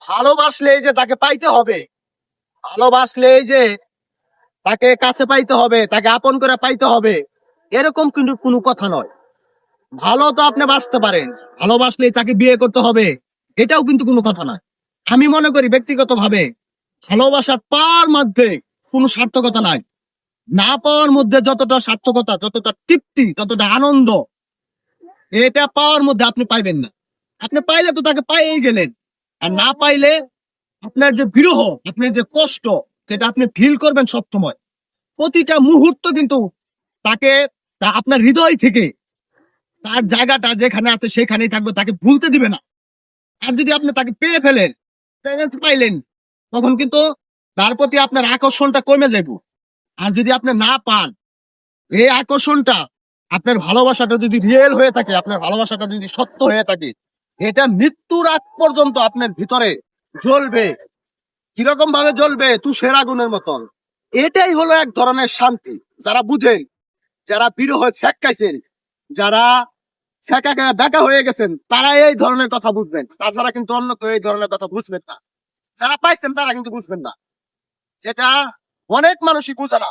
ভালোবাসলে যে তাকে পাইতে হবে, ভালোবাসলে যে তাকে কাছে পাইতে হবে, তাকে আপন করে পাইতে হবে, এরকম কিন্তু কোনো কথা নয়। ভালো তো আপনি বাসতে পারেন, ভালোবাসলেই তাকে বিয়ে করতে হবে, এটাও কিন্তু কোনো কথা না। আমি মনে করি ব্যক্তিগত ভাবে ভালোবাসার পাওয়ার মধ্যে কোনো সার্থকতা নাই। না পাওয়ার মধ্যে যতটা সার্থকতা, যতটা তৃপ্তি, যতটা আনন্দ, এটা পাওয়ার মধ্যে আপনি পাইবেন না। আপনি পাইলে তো তাকে পাইয়েই গেলেন, আর না পাইলে আপনার যে বিরহ, আপনার যে কষ্ট, সেটা আপনি ফিল করবেন সব সময়। প্রতিটা মুহূর্ত কিন্তু তাকে আপনার হৃদয় থেকে তার জায়গাটা যেখানে আছে সেখানেই থাকবে, তাকে ভুলতে দিবে না। আর যদি আপনি তাকে পেয়ে ফেলেন, পাইলেন, তখন কিন্তু তার প্রতি আপনার আকর্ষণটা কমে যাইব। আর যদি আপনি না পান, এই আকর্ষণটা, আপনার ভালোবাসাটা যদি রিয়েল হয়ে থাকে, আপনার ভালোবাসাটা যদি সত্য হয়ে থাকে, এটা মৃত্যুর আগ পর্যন্ত আপনার ভিতরে জ্বলবে। কিরকম ভাবে জ্বলবে? তুষের আগুনের মতন। এটাই হলো এক ধরনের শান্তি। যারা বুঝেন, যারা বিরহ ছেকাইছেন, যারা ছেকা বেকা হয়ে গেছেন, তারা এই ধরনের কথা বুঝবেন। তাছাড়া কিন্তু অন্য কেউ এই ধরনের কথা বুঝবেন না। যারা পাইছেন তারা কিন্তু বুঝবেন না, যেটা অনেক মানুষই বুঝে না।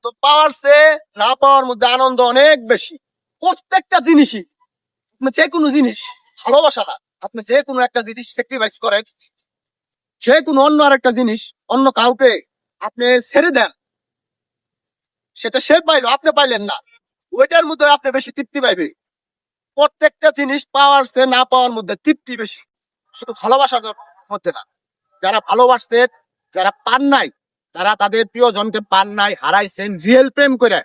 তো পাওয়ার চেয়ে না পাওয়ার মধ্যে আনন্দ অনেক বেশি। প্রত্যেকটা জিনিসই, যে কোনো জিনিস, ভালোবাসা না, আপনি যে কোনো একটা জিনিস স্যাক্রিফাইস করেন, যে কোনো অন্য আর একটা জিনিস অন্য কাউকে আপনি ছেড়ে দেন, সেটা সে পাইলো, আপনি পাইলেন না, ওইটার মধ্যে আপনি বেশি তৃপ্তি পাইবেন। প্রত্যেকটা জিনিস পাওয়ার চেয়ে না পাওয়ার মধ্যে তৃপ্তি বেশি, শুধু ভালোবাসার মধ্যে না। যারা ভালোবাসছেন, যারা পান নাই, যারা তাদের প্রিয়জনকে পান নাই, হারাইছেন রিয়েল প্রেম করে,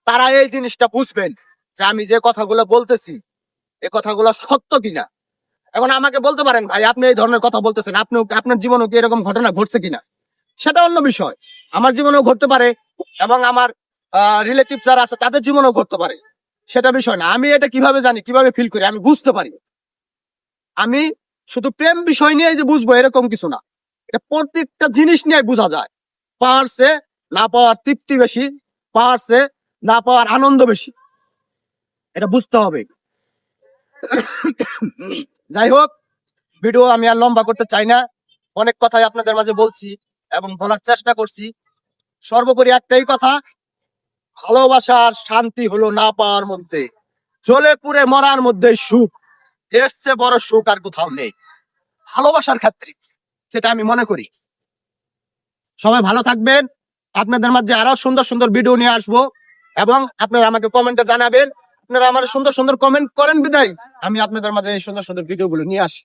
তারা এই জিনিসটা বুঝবেন যে আমি যে কথাগুলো বলতেছি, এই কথাগুলো সত্য কিনা। এখন আমাকে বলতে পারেন, ভাই আপনি এই ধরনের কথা বলতেছেন, আপনি আপনার জীবনেও কি এরকম ঘটনা ঘটছে কিনা, সেটা অন্য বিষয়। আমার জীবনেও ঘটতে পারে, এবং আমার রিলেটিভ যারা আছে তাদের জীবনেও ঘটতে পারে, সেটা বিষয় না। আমি এটা কিভাবে জানি, কিভাবে ফিল করি, আমি বুঝতে পারি। আমি শুধু প্রেম বিষয় নিয়ে যে বুঝবো এরকম কিছু না, এটা প্রত্যেকটা জিনিস নিয়ে বোঝা যায়। পাওয়ার চেয়ে না পাওয়ার তৃপ্তি বেশি, পাওয়ার চেয়ে না পাওয়ার আনন্দ বেশি, এটা বুঝতে হবে। যাই হোক, ভিডিও আমি আর লম্বা করতে চাই না। অনেক কথাই আপনাদের মাঝে বলছি এবং বলার চেষ্টা করছি। সর্বোপরি একটাই কথা, ভালোবাসার শান্তি হলো না পাওয়ার মধ্যে, জ্বলে পুড়ে মরার মধ্যে সুখ। এর চেয়ে বড় সুখ আর কোথাও নেই ভালোবাসার ক্ষেত্রে, সেটা আমি মনে করি। সবাই ভালো থাকবেন। আপনাদের মাঝে আরো সুন্দর সুন্দর ভিডিও নিয়ে আসবো, এবং আপনারা আমাকে কমেন্টে জানাবেন। আপনারা আমার সুন্দর সুন্দর কমেন্ট করেন বিদায় আমি আপনাদের মাঝে এই সুন্দর সুন্দর ভিডিও গুলো নিয়ে আসি।